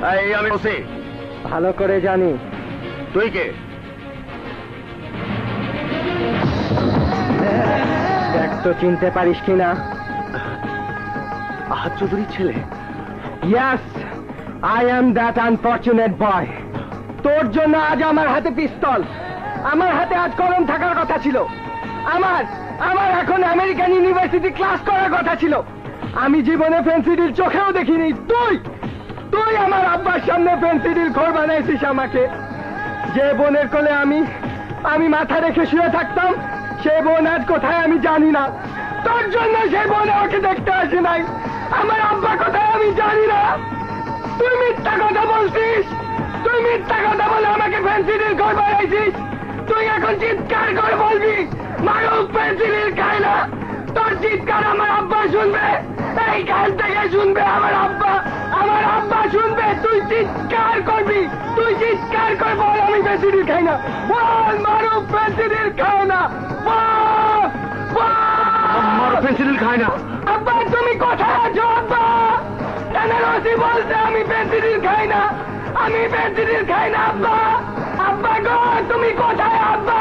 এই আমি ওসি। ভালো করে জানি। তুই কে? দেখ তো চিনতে পারিস কিনা। আহাদ চৌধুরীর ছেলে? Yes, I am that unfortunate boy. তোর জন্য আজ আমার হাতে পিস্তল, আমার হাতে আজ কলম থাকার কথা ছিল। আমার এখন আমেরিকান ইউনিভার্সিটি ক্লাস করার কথা ছিল। আমি জীবনে ফেন্সিডিল চোখেও দেখিনি। তুই আমার আব্বার সামনে ফেন্সিডিল ঘর বানাইছিস আমাকে। যে বোনের কোলে আমি মাথা রেখে শুয়ে থাকতাম, সে বোন আজ কোথায় আমি জানি না। তোর জন্য সেই বোন আমাকে দেখতে আসে নাই। আমার আব্বা কোথায় আমি জানি না। তুই মিথ্যা কথা বলছিস। তুই মিথ্যা কথা বলে আমাকে ফেন্সিডিল ঘর বানাইছিস। তুই এখন চিৎকার করে বলবি মারুফ ফেন্সিডিল খায় না। তোর চিৎকার আমার আব্বা শুনবে, এইখান থেকে শুনবে আমার আব্বা শুনবে। তুই চিৎকার করবি, তুই চিৎকার করে বল আমি ফেন্সিডিল খাই না। বল মারুফ ফেন্সিডিল খায় না। মারুফ ফেন্সিডিল খায় না। আব্বা তুমি কোথায় আছো আব্বা? এনআরসি বলছে আমি ফেন্সিডিল খাই না, আমি ফেন্সিডিল খাই না। আব্বা গো তুমি কোথায় আব্বা?